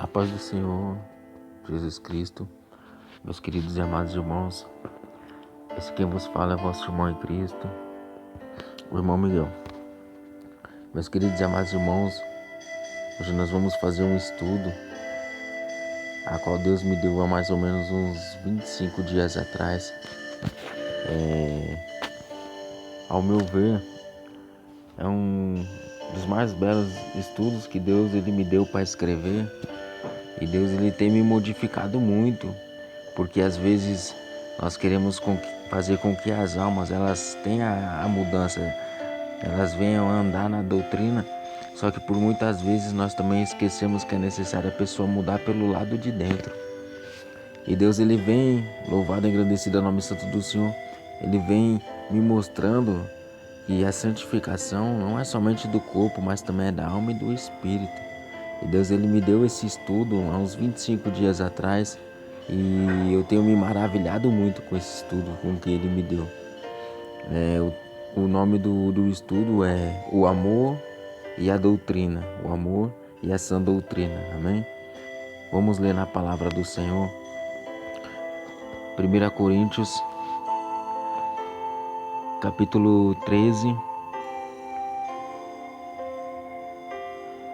A paz do Senhor Jesus Cristo, meus queridos e amados irmãos. Esse quem vos fala é vosso irmão em Cristo, o irmão Miguel. Meus queridos e amados irmãos, hoje nós vamos fazer um estudo a qual Deus me deu há mais ou menos uns 25 dias atrás. Ao meu ver, é um dos mais belos estudos que Deus me deu para escrever. E Deus tem me modificado muito, porque às vezes nós queremos fazer com que as almas elas tenham a mudança, elas venham a andar na doutrina, só que por muitas vezes nós também esquecemos que é necessário a pessoa mudar pelo lado de dentro. E Deus vem, louvado e agradecido ao nome santo do Senhor, Ele vem me mostrando que a santificação não é somente do corpo, mas também é da alma e do espírito. E Deus me deu esse estudo há uns 25 dias atrás e eu tenho me maravilhado muito com esse estudo, com o que Ele me deu. O nome do estudo é O Amor e a Doutrina, o Amor e a Sã Doutrina, amém? Vamos ler na palavra do Senhor, 1 Coríntios, capítulo 13,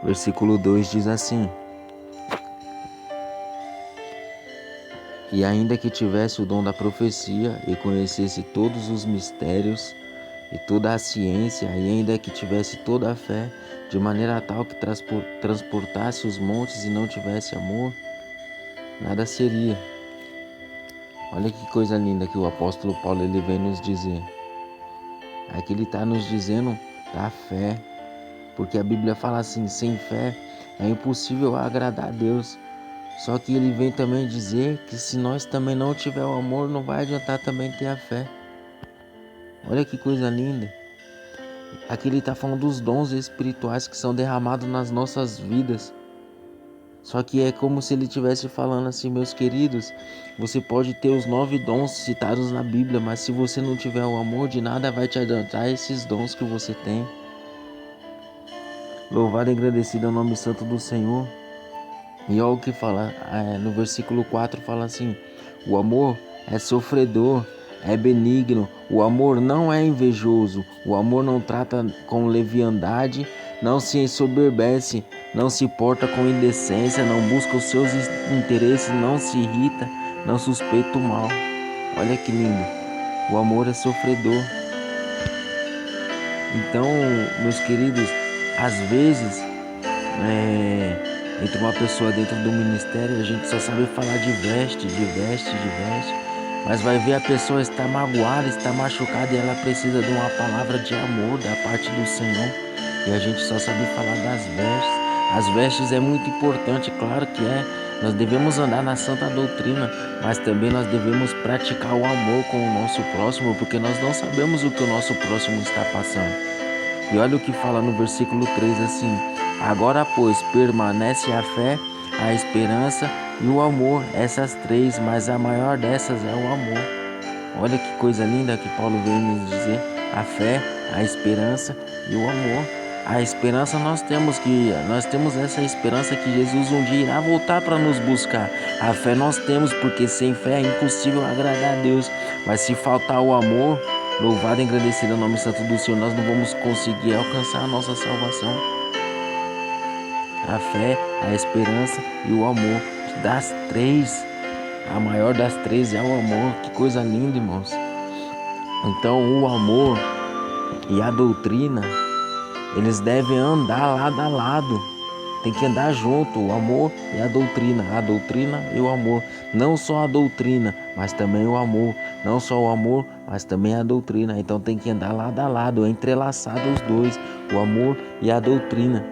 versículo 2 diz assim: E ainda que tivesse o dom da profecia e conhecesse todos os mistérios e toda a ciência, e ainda que tivesse toda a fé, de maneira tal que transportasse os montes e não tivesse amor, nada seria. Olha que coisa linda que o apóstolo Paulo vem nos dizer. Aqui ele está nos dizendo da fé, porque a Bíblia fala assim: sem fé é impossível agradar a Deus. Só que ele vem também dizer que se nós também não tiver o amor, não vai adiantar também ter a fé. Olha que coisa linda. Aqui ele está falando dos dons espirituais que são derramados nas nossas vidas. Só que é como se ele estivesse falando assim: meus queridos, você pode ter os 9 dons citados na Bíblia, mas se você não tiver o amor, de nada vai te adiantar esses dons que você tem. Louvado e agradecido é o nome santo do Senhor. E olha o que fala, no versículo 4 fala assim: o amor é sofredor, é benigno, o amor não é invejoso, o amor não trata com leviandade, não se ensoberbece, não se porta com indecência, não busca os seus interesses, não se irrita, não suspeita o mal. Olha que lindo, o amor é sofredor. Então, meus queridos, às vezes entre uma pessoa dentro do ministério, a gente só sabe falar de veste, mas vai ver a pessoa está magoada, está machucada e ela precisa de uma palavra de amor da parte do Senhor, e a gente só sabe falar das vestes. As vestes é muito importante, claro que é, nós devemos andar na santa doutrina, mas também nós devemos praticar o amor com o nosso próximo, porque nós não sabemos o que o nosso próximo está passando. E olha o que fala no versículo 3 assim: agora, pois, permanece a fé, a esperança e o amor, essas 3, mas a maior dessas é o amor. Olha que coisa linda que Paulo veio nos dizer: a fé, a esperança e o amor. A esperança nós temos essa esperança que Jesus um dia irá voltar para nos buscar. A fé nós temos, porque sem fé é impossível agradar a Deus. Mas se faltar o amor, louvado e agradecido ao nome santo do Senhor, nós não vamos conseguir alcançar a nossa salvação. A fé, a esperança e o amor. Das 3, a maior das 3 é o amor. Que coisa linda, irmãos. Então o amor e a doutrina, eles devem andar lado a lado. Tem que andar junto, o amor e a doutrina e o amor. Não só a doutrina, mas também o amor. Não só o amor, mas também a doutrina. Então tem que andar lado a lado, entrelaçado os dois, o amor e a doutrina.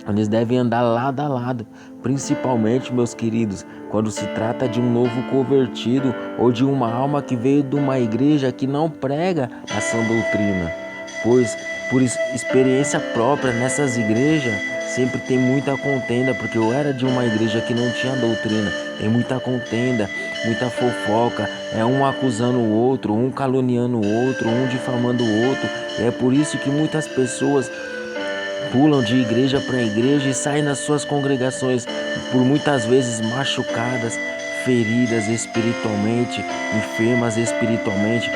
Eles devem andar lado a lado, principalmente, meus queridos, quando se trata de um novo convertido ou de uma alma que veio de uma igreja que não prega a sã doutrina. Pois, por experiência própria, nessas igrejas sempre tem muita contenda, porque eu era de uma igreja que não tinha doutrina. Tem muita contenda, muita fofoca, é um acusando o outro, um caluniando o outro, um difamando o outro. E é por isso que muitas pessoas pulam de igreja para igreja e saem das suas congregações por muitas vezes machucadas, feridas espiritualmente, enfermas espiritualmente,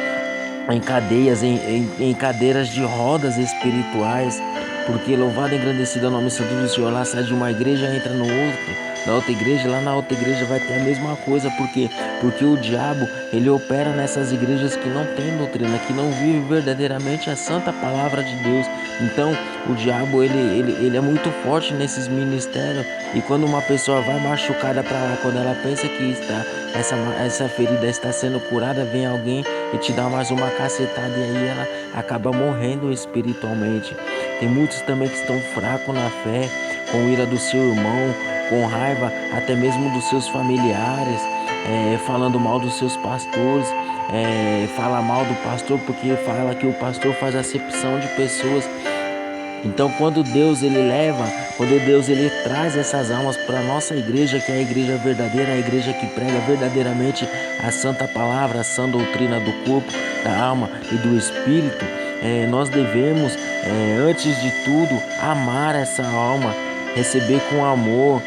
em cadeias, em cadeiras de rodas espirituais, porque louvado e engrandecido é o nome santo do Senhor. Lá sai de uma igreja, entra no outro, na outra igreja, lá na outra igreja vai ter a mesma coisa, porque o diabo, ele opera nessas igrejas que não tem doutrina, que não vive verdadeiramente a santa palavra de Deus. Então o diabo, ele é muito forte nesses ministérios, e quando uma pessoa vai machucada para lá, quando ela pensa que essa ferida está sendo curada, vem alguém e te dá mais uma cacetada, e aí ela acaba morrendo espiritualmente. Tem muitos também que estão fracos na fé, com ira do seu irmão, com raiva até mesmo dos seus familiares, falando mal dos seus pastores, fala mal do pastor porque fala que o pastor faz acepção de pessoas. Então quando Deus ele traz essas almas para a nossa igreja, que é a igreja verdadeira, a igreja que prega verdadeiramente a santa palavra, a sã doutrina do corpo, da alma e do espírito, nós devemos, antes de tudo, amar essa alma, receber com amor,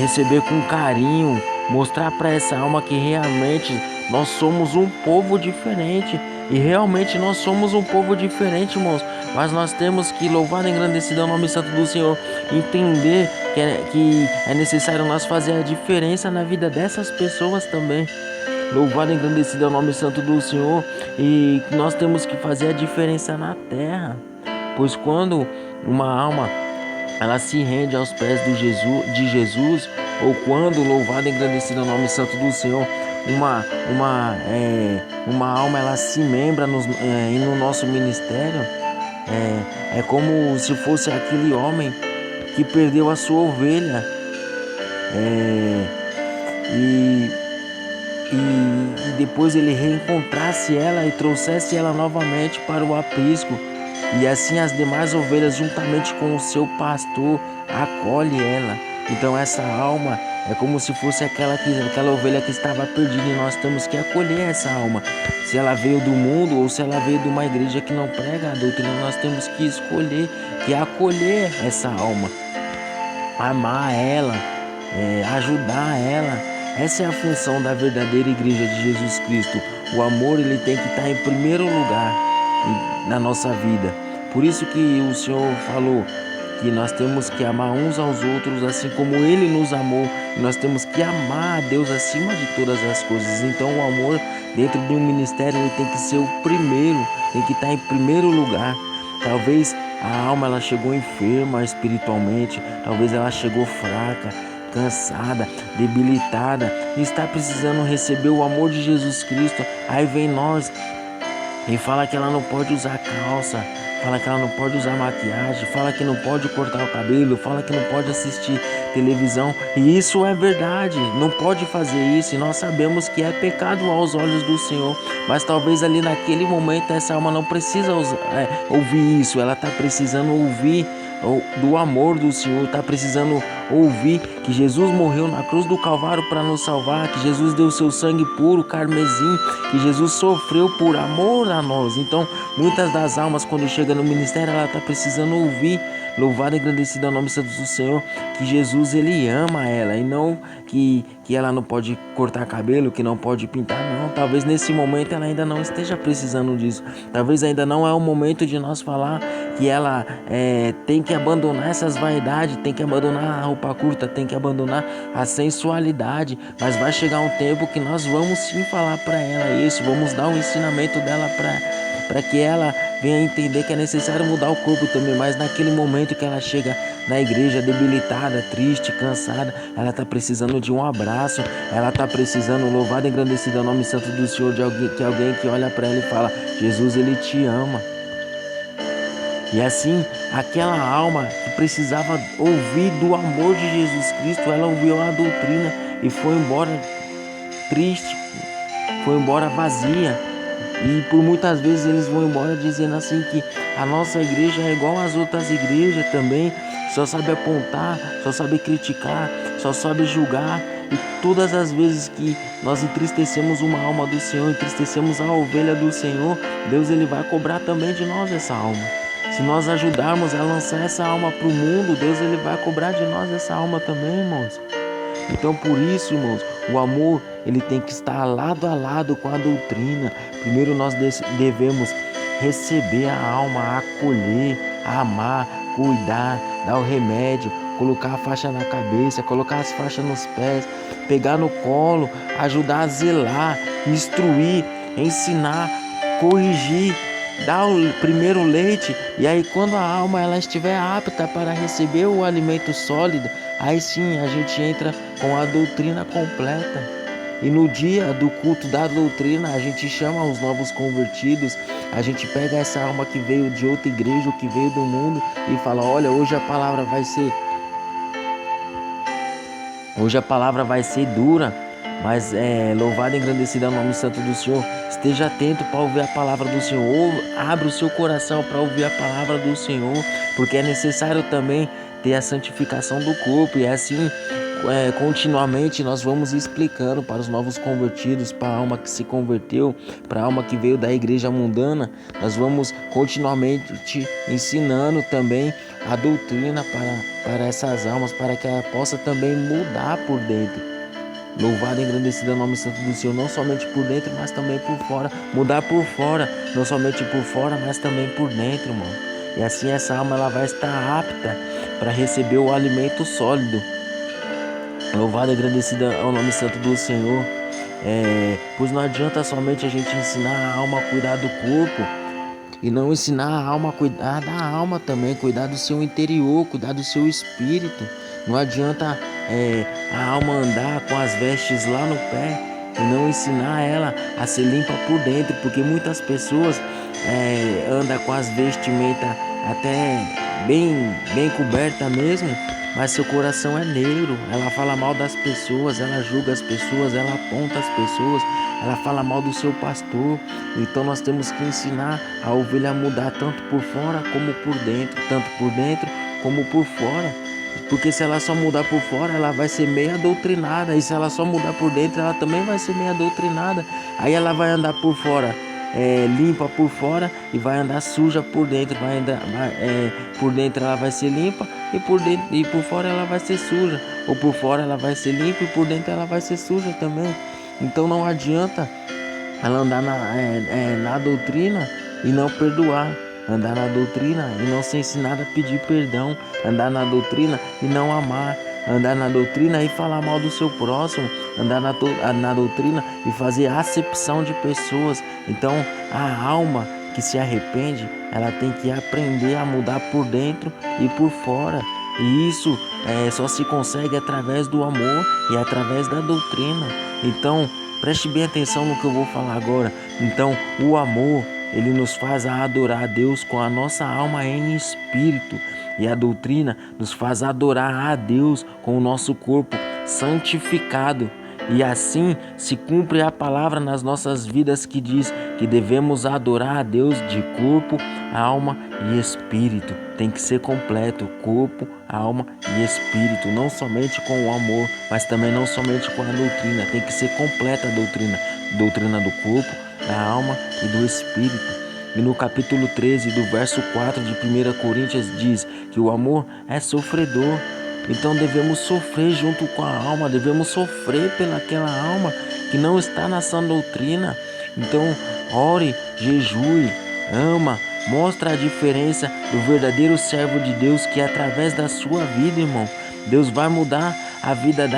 receber com carinho, mostrar para essa alma que realmente nós somos um povo diferente. E realmente nós somos um povo diferente, irmãos. Mas nós temos que louvar e engrandecer o nome santo do Senhor. Entender que é necessário nós fazer a diferença na vida dessas pessoas também. Louvado e engrandecido é o nome santo do Senhor. E nós temos que fazer a diferença na terra. Pois quando uma alma ela se rende aos pés de Jesus, ou quando louvado e engrandecido é o nome santo do Senhor, uma alma ela se membra no nosso ministério, é como se fosse aquele homem que perdeu a sua ovelha, e depois ele reencontrasse ela e trouxesse ela novamente para o aprisco, e assim as demais ovelhas juntamente com o seu pastor acolhe ela. Então essa alma é como se fosse aquela ovelha que estava perdida, e nós temos que acolher essa alma. Se ela veio do mundo ou se ela veio de uma igreja que não prega a doutrina, nós temos que escolher, que acolher essa alma, amar ela, ajudar ela. Essa é a função da verdadeira igreja de Jesus Cristo. O amor ele tem que estar em primeiro lugar na nossa vida. Por isso que o Senhor falou que nós temos que amar uns aos outros assim como Ele nos amou, e nós temos que amar a Deus acima de todas as coisas. Então o amor dentro de um ministério ele tem que ser o primeiro, tem que estar em primeiro lugar. Talvez a alma ela chegou enferma espiritualmente, talvez ela chegou fraca, cansada, debilitada, e está precisando receber o amor de Jesus Cristo. Aí vem nós e fala que ela não pode usar calça, fala que ela não pode usar maquiagem, fala que não pode cortar o cabelo, fala que não pode assistir televisão. E isso é verdade, não pode fazer isso, e nós sabemos que é pecado aos olhos do Senhor. Mas talvez ali naquele momento essa alma não precisa ouvir isso, ela está precisando ouvir do amor do Senhor, está precisando ouvir que Jesus morreu na cruz do Calvário para nos salvar, que Jesus deu seu sangue puro, carmesim, que Jesus sofreu por amor a nós. Então muitas das almas quando chega no ministério ela está precisando ouvir, louvado e agradecido ao nome santo do Senhor, que Jesus ele ama ela, e não que ela não pode cortar cabelo, que não pode pintar. Não, talvez nesse momento ela ainda não esteja precisando disso, talvez ainda não é o momento de nós falar que ela tem que abandonar essas vaidades, tem que abandonar a roupa curta, tem que abandonar a sensualidade. Mas vai chegar um tempo que nós vamos sim falar para ela isso, vamos dar um ensinamento dela para que ela venha entender que é necessário mudar o corpo também. Mas naquele momento que ela chega na igreja debilitada, triste, cansada, ela está precisando de um abraço, ela está precisando, louvado e engrandecido ao nome santo do Senhor, de alguém que olha para ela e fala: Jesus ele te ama. E assim, aquela alma que precisava ouvir do amor de Jesus Cristo, ela ouviu a doutrina e foi embora triste, foi embora vazia. E por muitas vezes eles vão embora dizendo assim que a nossa igreja é igual às outras igrejas também, só sabe apontar, só sabe criticar, só sabe julgar. E todas as vezes que nós entristecemos uma alma do Senhor, entristecemos a ovelha do Senhor, Deus ele vai cobrar também de nós essa alma. Se nós ajudarmos a lançar essa alma para o mundo, Deus ele vai cobrar de nós essa alma também, irmãos. Então por isso, irmãos, o amor ele tem que estar lado a lado com a doutrina. Primeiro nós devemos receber a alma, acolher, amar, cuidar, dar o remédio, colocar a faixa na cabeça, colocar as faixas nos pés, pegar no colo, ajudar a zelar, instruir, ensinar, corrigir, dar o primeiro leite. E aí quando a alma ela estiver apta para receber o alimento sólido, aí sim a gente entra com a doutrina completa. E no dia do culto da doutrina, a gente chama os novos convertidos, a gente pega essa alma que veio de outra igreja, que veio do mundo, e fala: olha, hoje a palavra vai ser dura, mas louvado e engrandecido é o nome santo do Senhor. Esteja atento para ouvir a palavra do Senhor, abre o seu coração para ouvir a palavra do Senhor, porque é necessário também ter a santificação do corpo, e assim continuamente nós vamos explicando para os novos convertidos, para a alma que se converteu, para a alma que veio da igreja mundana. Nós vamos continuamente ensinando também a doutrina para essas almas, para que ela possa também mudar por dentro. Louvado e engrandecido é o nome santo do Senhor, não somente por dentro, mas também por fora. Mudar por fora, não somente por fora, mas também por dentro, irmão. E assim essa alma ela vai estar apta para receber o alimento sólido. Louvado e agradecido ao nome santo do Senhor. Pois não adianta somente a gente ensinar a alma a cuidar do corpo e não ensinar a alma a cuidar da alma também, cuidar do seu interior, cuidar do seu espírito. Não adianta a alma andar com as vestes lá no pé e não ensinar ela a ser limpa por dentro, porque muitas pessoas andam com as vestimentas até bem coberta mesmo, mas seu coração é negro. Ela fala mal das pessoas, ela julga as pessoas, ela aponta as pessoas, ela fala mal do seu pastor. Então nós temos que ensinar a ovelha a mudar tanto por fora como por dentro, tanto por dentro como por fora. Porque se ela só mudar por fora, ela vai ser meia doutrinada, e se ela só mudar por dentro, ela também vai ser meia doutrinada. Aí ela vai andar por fora limpa por fora e vai andar suja por dentro. Por dentro ela vai ser limpa e por fora ela vai ser suja, ou por fora ela vai ser limpa e por dentro ela vai ser suja também. Então não adianta ela andar na doutrina e não perdoar, andar na doutrina e não ser ensinada a pedir perdão, andar na doutrina e não amar, andar na doutrina e falar mal do seu próximo, andar na doutrina e fazer acepção de pessoas. Então a alma que se arrepende, ela tem que aprender a mudar por dentro e por fora. E isso só se consegue através do amor e através da doutrina. Então preste bem atenção no que eu vou falar agora. Então o amor, ele nos faz adorar a Deus com a nossa alma em espírito. E a doutrina nos faz adorar a Deus com o nosso corpo santificado. E assim se cumpre a palavra nas nossas vidas que diz que devemos adorar a Deus de corpo, alma e espírito. Tem que ser completo, corpo, alma e espírito. Não somente com o amor, mas também não somente com a doutrina. Tem que ser completa a doutrina. Doutrina do corpo, da alma e do espírito. E no capítulo 13 do verso 4 de 1 Coríntios diz que o amor é sofredor. Então devemos sofrer junto com a alma, devemos sofrer pelaquela alma que não está na sã doutrina. Então ore, jejue, ama, mostra a diferença do verdadeiro servo de Deus, que através da sua vida, irmão, Deus vai mudar a vida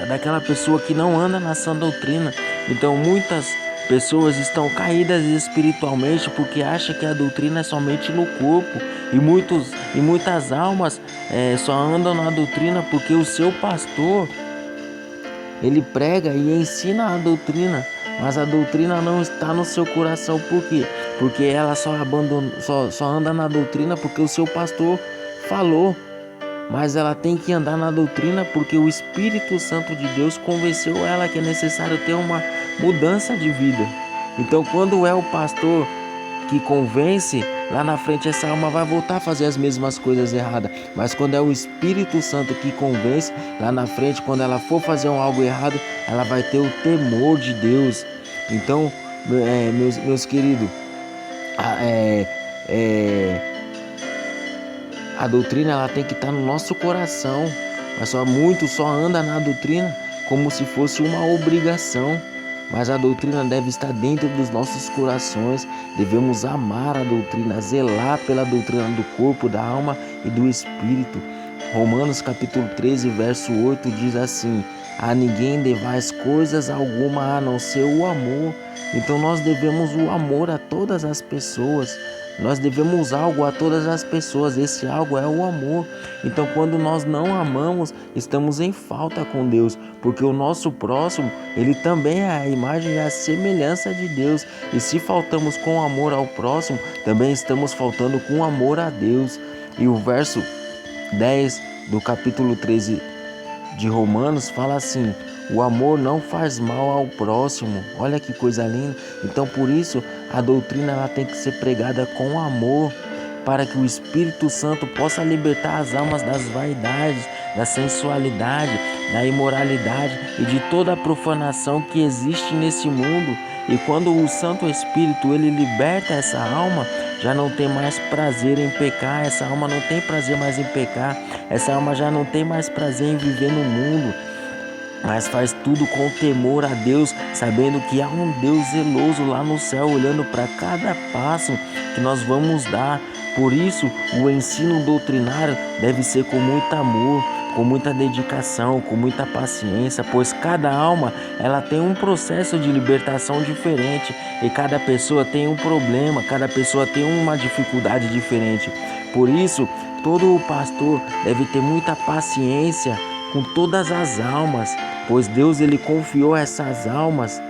daquela pessoa que não anda na sã doutrina. Então muitas pessoas estão caídas espiritualmente porque acham que a doutrina é somente no corpo, e muitas almas só andam na doutrina porque o seu pastor ele prega e ensina a doutrina, mas a doutrina não está no seu coração. Por quê? Porque ela só anda na doutrina porque o seu pastor falou. Mas ela tem que andar na doutrina porque o Espírito Santo de Deus convenceu ela que é necessário ter uma mudança de vida. Então quando é o pastor que convence, lá na frente essa alma vai voltar a fazer as mesmas coisas erradas. Mas quando é o Espírito Santo que convence, lá na frente, quando ela for fazer algo errado, ela vai ter o temor de Deus. Então, meus queridos, A, é, é, a doutrina ela tem que estar no nosso coração, mas muitos só anda na doutrina como se fosse uma obrigação. Mas a doutrina deve estar dentro dos nossos corações. Devemos amar a doutrina, zelar pela doutrina do corpo, da alma e do espírito. Romanos capítulo 13, verso 8 diz assim: a ninguém devais coisas alguma a não ser o amor. Então nós devemos o amor a todas as pessoas. Nós devemos algo a todas as pessoas. Esse algo é o amor. Então quando nós não amamos, estamos em falta com Deus, porque o nosso próximo, ele também é a imagem e a semelhança de Deus. E se faltamos com amor ao próximo, também estamos faltando com amor a Deus. E o verso 10 do capítulo 13 de Romanos fala assim: o amor não faz mal ao próximo. Olha que coisa linda. Então por isso a doutrina ela tem que ser pregada com amor, para que o Espírito Santo possa libertar as almas das vaidades, da sensualidade, da imoralidade e de toda a profanação que existe nesse mundo. E quando o Santo Espírito ele liberta essa alma, já não tem mais prazer em pecar, essa alma não tem prazer mais em pecar, essa alma já não tem mais prazer em viver no mundo, mas faz tudo com temor a Deus, sabendo que há um Deus zeloso lá no céu, olhando para cada passo que nós vamos dar. Por isso, o ensino doutrinário deve ser com muito amor, com muita dedicação, com muita paciência, pois cada alma ela tem um processo de libertação diferente e cada pessoa tem um problema, cada pessoa tem uma dificuldade diferente. Por isso, todo o pastor deve ter muita paciência com todas as almas, pois Deus ele confiou essas almas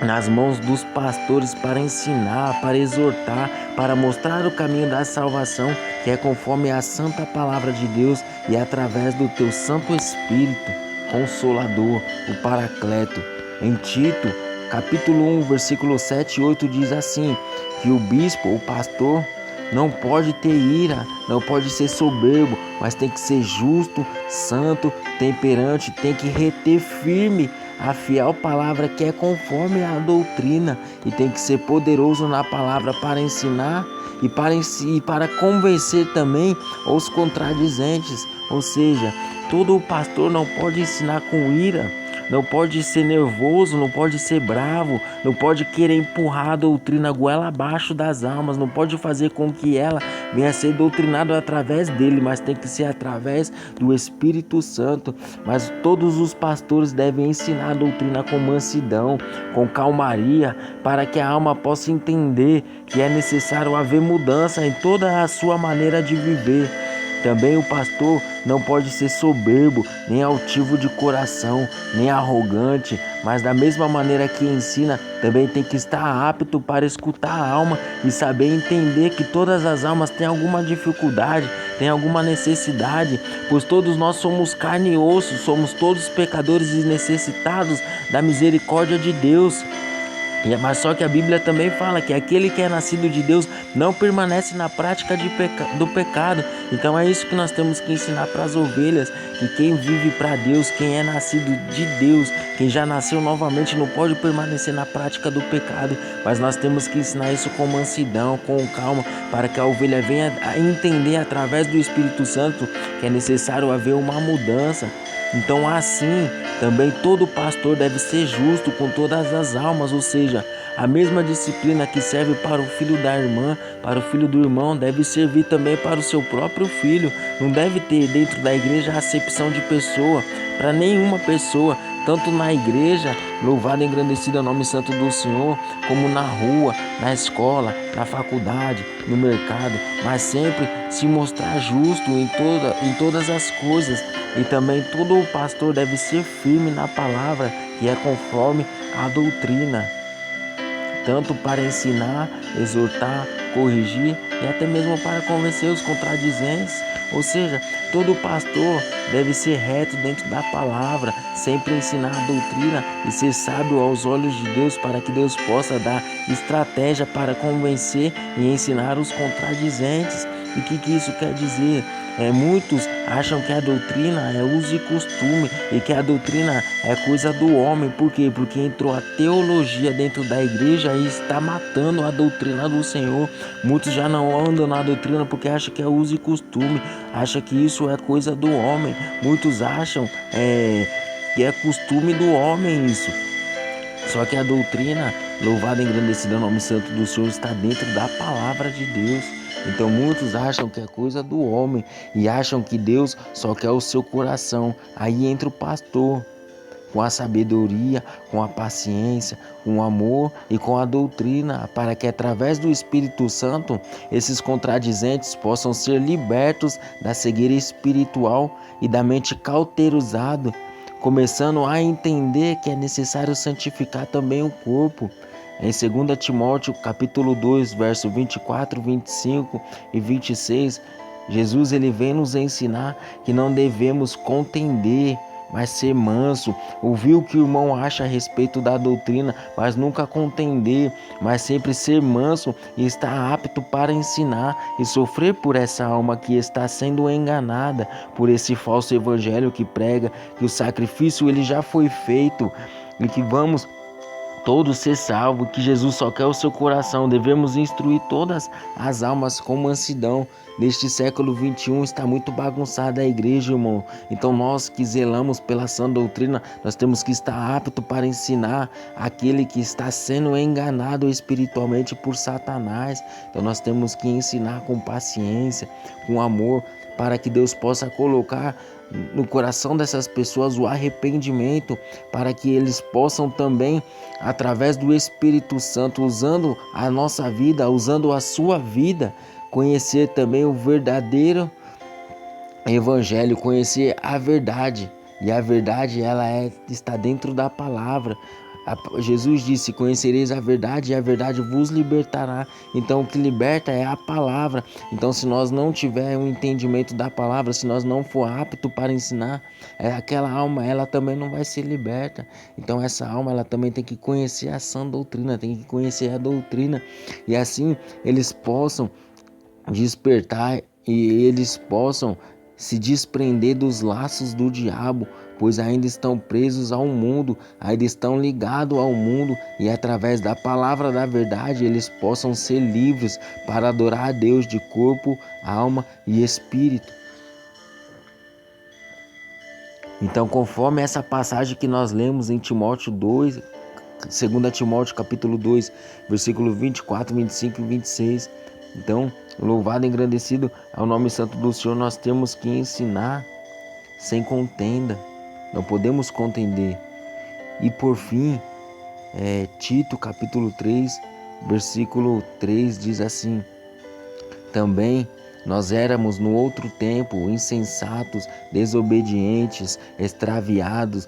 nas mãos dos pastores para ensinar, para exortar, para mostrar o caminho da salvação, que é conforme a santa palavra de Deus e através do teu Santo Espírito, Consolador, o Paracleto. Em Tito, capítulo 1, versículo 7 e 8 diz assim, que o bispo, o pastor, não pode ter ira, não pode ser soberbo, mas tem que ser justo, santo, temperante, tem que reter firme a fiel palavra que é conforme a doutrina e tem que ser poderoso na palavra para ensinar e para convencer também os contradizentes. Ou seja, todo pastor não pode ensinar com ira, não pode ser nervoso, não pode ser bravo, não pode querer empurrar a doutrina goela abaixo das almas, não pode fazer com que ela venha a ser doutrinada através dele, mas tem que ser através do Espírito Santo. Mas todos os pastores devem ensinar a doutrina com mansidão, com calmaria, para que a alma possa entender que é necessário haver mudança em toda a sua maneira de viver. Também o pastor não pode ser soberbo, nem altivo de coração, nem arrogante, mas da mesma maneira que ensina, também tem que estar apto para escutar a alma e saber entender que todas as almas têm alguma dificuldade, têm alguma necessidade, pois todos nós somos carne e osso, somos todos pecadores e necessitados da misericórdia de Deus. Mas só que a Bíblia também fala que aquele que é nascido de Deus não permanece na prática do pecado. Então é isso que nós temos que ensinar para as ovelhas, que quem vive para Deus, quem é nascido de Deus, quem já nasceu novamente não pode permanecer na prática do pecado, mas nós temos que ensinar isso com mansidão, com calma, para que a ovelha venha a entender através do Espírito Santo que é necessário haver uma mudança. Então assim, também todo pastor deve ser justo com todas as almas, ou seja, a mesma disciplina que serve para o filho da irmã, para o filho do irmão, deve servir também para o seu próprio filho. Não deve ter dentro da igreja acepção de pessoa, para nenhuma pessoa, tanto na igreja, louvado e engrandecido é o nome santo do Senhor, como na rua, na escola, na faculdade, no mercado, mas sempre se mostrar justo em todas as coisas. E também todo pastor deve ser firme na palavra, que é conforme a doutrina, tanto para ensinar, exortar, corrigir e até mesmo para convencer os contradizentes. Ou seja, todo pastor deve ser reto dentro da palavra, sempre ensinar a doutrina e ser sábio aos olhos de Deus, para que Deus possa dar estratégia para convencer e ensinar os contradizentes. E o que isso quer dizer? Muitos acham que a doutrina é uso e costume e que a doutrina é coisa do homem. Por quê? Porque entrou a teologia dentro da igreja e está matando a doutrina do Senhor. Muitos já não andam na doutrina porque acham que é uso e costume, acham que isso é coisa do homem. Muitos acham que é costume do homem isso. Só que a doutrina, louvada e engrandecida o nome santo do Senhor, está dentro da palavra de Deus. Então muitos acham que é coisa do homem e acham que Deus só quer o seu coração. Aí entra o pastor com a sabedoria, com a paciência, com o amor e com a doutrina, para que através do Espírito Santo esses contradizentes possam ser libertos da cegueira espiritual e da mente cauterizada, começando a entender que é necessário santificar também o corpo. Em 2 Timóteo capítulo 2, verso 24, 25 e 26, Jesus ele vem nos ensinar que não devemos contender, mas ser manso, ouvir o que o irmão acha a respeito da doutrina, mas nunca contender, mas sempre ser manso e estar apto para ensinar e sofrer por essa alma que está sendo enganada por esse falso evangelho que prega que o sacrifício ele já foi feito e que vamos todos ser salvos, que Jesus só quer o seu coração. Devemos instruir todas as almas com mansidão. Neste século 21 está muito bagunçada a igreja, irmão. Então nós que zelamos pela sã doutrina, nós temos que estar apto para ensinar aquele que está sendo enganado espiritualmente por Satanás. Então nós temos que ensinar com paciência, com amor, para que Deus possa colocar no coração dessas pessoas o arrependimento, para que eles possam também, através do Espírito Santo, usando a nossa vida, usando a sua vida, conhecer também o verdadeiro evangelho, conhecer a verdade. E a verdade está dentro da palavra. Jesus disse: conhecereis a verdade e a verdade vos libertará. Então o que liberta é a palavra. Então se nós não tiver um entendimento da palavra, se nós não for apto para ensinar, aquela alma ela também não vai ser liberta. Então essa alma ela também tem que conhecer a sã doutrina, tem que conhecer a doutrina, e assim eles possam despertar e eles possam se desprender dos laços do diabo, pois ainda estão presos ao mundo, ainda estão ligados ao mundo, e através da palavra da verdade eles possam ser livres para adorar a Deus de corpo, alma e espírito. Então, conforme essa passagem que nós lemos em Timóteo 2, 2 Timóteo capítulo 2, versículo 24, 25 e 26, então, louvado e engrandecido ao nome santo do Senhor, nós temos que ensinar sem contenda, não podemos contender. E por fim, Tito capítulo 3, versículo 3 diz assim: também nós éramos no outro tempo insensatos, desobedientes, extraviados,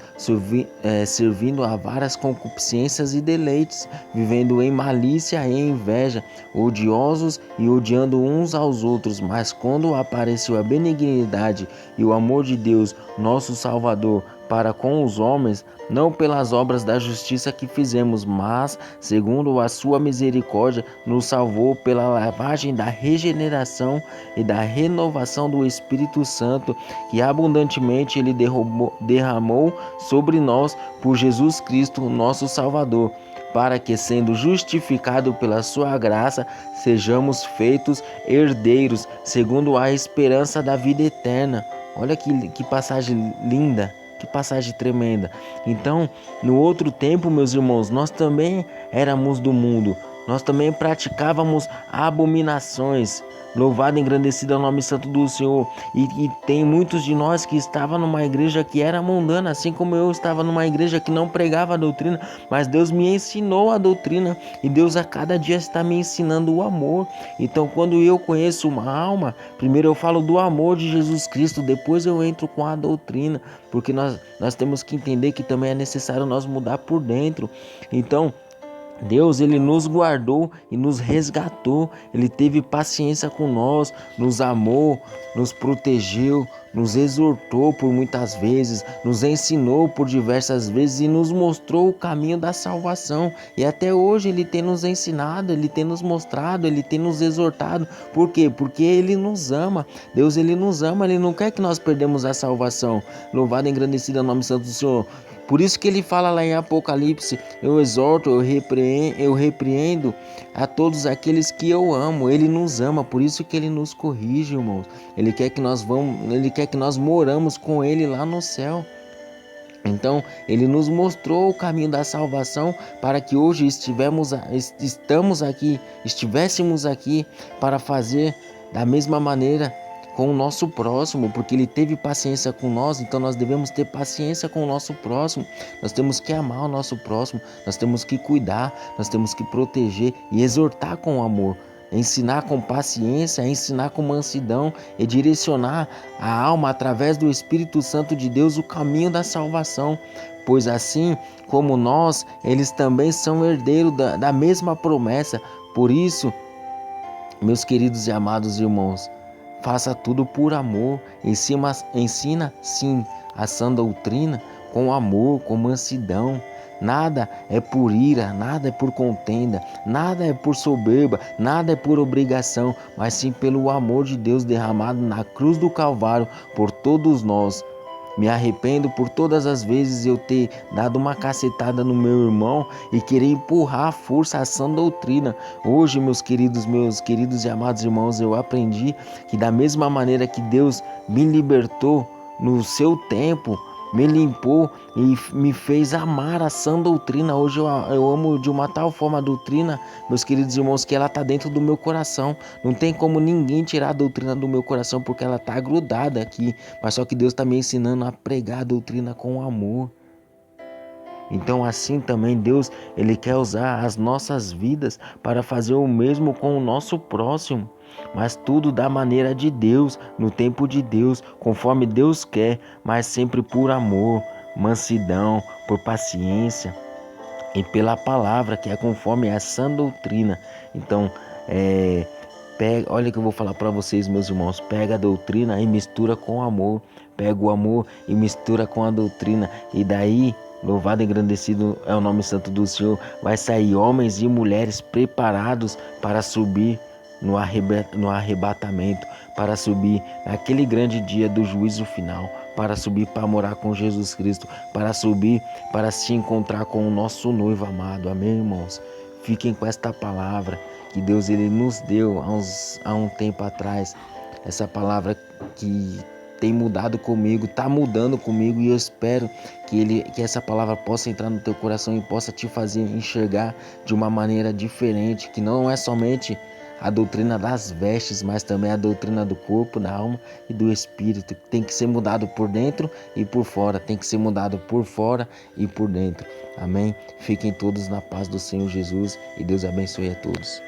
servindo a várias concupiscências e deleites, vivendo em malícia e inveja, odiosos e odiando uns aos outros. Mas quando apareceu a benignidade e o amor de Deus, nosso Salvador, para com os homens, não pelas obras da justiça que fizemos, mas, segundo a sua misericórdia, nos salvou pela lavagem da regeneração e da renovação do Espírito Santo, que abundantemente Ele derramou sobre nós por Jesus Cristo, nosso Salvador, para que, sendo justificado pela sua graça, sejamos feitos herdeiros, segundo a esperança da vida eterna. Olha que passagem linda. Que passagem tremenda. Então, no outro tempo, meus irmãos, nós também éramos do mundo. Nós também praticávamos abominações. Louvado e engrandecido é o nome santo do Senhor. E tem muitos de nós que estavam numa igreja que era mundana, assim como eu estava numa igreja que não pregava a doutrina, mas Deus me ensinou a doutrina, e Deus a cada dia está me ensinando o amor. Então, quando eu conheço uma alma, primeiro eu falo do amor de Jesus Cristo, depois eu entro com a doutrina, porque nós temos que entender que também é necessário nós mudar por dentro. Então, Deus, Ele nos guardou e nos resgatou. Ele teve paciência com nós, nos amou, nos protegeu, nos exortou por muitas vezes, nos ensinou por diversas vezes e nos mostrou o caminho da salvação. E até hoje Ele tem nos ensinado, Ele tem nos mostrado, Ele tem nos exortado. Por quê? Porque Ele nos ama. Deus, Ele nos ama, Ele não quer que nós perdemos a salvação. Louvado e engrandecido é o nome santo do Senhor. Por isso que ele fala lá em Apocalipse: eu exorto, eu repreendo a todos aqueles que eu amo. Ele nos ama, por isso que ele nos corrige, irmãos. Ele quer que nós moramos com ele lá no céu. Então, ele nos mostrou o caminho da salvação para que hoje estivéssemos aqui para fazer da mesma maneira com o nosso próximo, porque ele teve paciência com nós, então nós devemos ter paciência com o nosso próximo. Nós temos que amar o nosso próximo, nós temos que cuidar, nós temos que proteger e exortar com amor. Ensinar com paciência, ensinar com mansidão e direcionar a alma através do Espírito Santo de Deus o caminho da salvação. Pois assim como nós, eles também são herdeiros da mesma promessa. Por isso, meus queridos e amados irmãos, faça tudo por amor. Ensina sim a sã doutrina com amor, com mansidão. Nada é por ira, nada é por contenda, nada é por soberba, nada é por obrigação, mas sim pelo amor de Deus derramado na cruz do Calvário por todos nós. Me arrependo por todas as vezes eu ter dado uma cacetada no meu irmão e querer empurrar à força a sã doutrina. Hoje, meus queridos e amados irmãos, eu aprendi que da mesma maneira que Deus me libertou no seu tempo, me limpou e me fez amar a sã doutrina. Hoje eu amo de uma tal forma a doutrina, meus queridos irmãos, que ela está dentro do meu coração. Não tem como ninguém tirar a doutrina do meu coração, porque ela está grudada aqui. Mas só que Deus está me ensinando a pregar a doutrina com amor. Então assim também Deus, Ele quer usar as nossas vidas para fazer o mesmo com o nosso próximo. Mas tudo da maneira de Deus, no tempo de Deus, conforme Deus quer, mas sempre por amor, mansidão, por paciência e pela palavra, que é conforme a sã doutrina. Então, olha o que eu vou falar para vocês, meus irmãos. Pega a doutrina e mistura com o amor. Pega o amor e mistura com a doutrina. E daí, louvado e engrandecido é o nome santo do Senhor, vai sair homens e mulheres preparados para subir no arrebatamento, para subir naquele grande dia do juízo final, para subir para morar com Jesus Cristo, para subir para se encontrar com o nosso noivo amado. Amém, irmãos? Fiquem com esta palavra que Deus ele nos deu há um tempo atrás. Essa palavra que tem mudado comigo, está mudando comigo, e eu espero que essa palavra possa entrar no teu coração e possa te fazer enxergar de uma maneira diferente, que não é somente a doutrina das vestes, mas também a doutrina do corpo, da alma e do espírito. Tem que ser mudado por dentro e por fora. Tem que ser mudado por fora e por dentro. Amém? Fiquem todos na paz do Senhor Jesus e Deus abençoe a todos.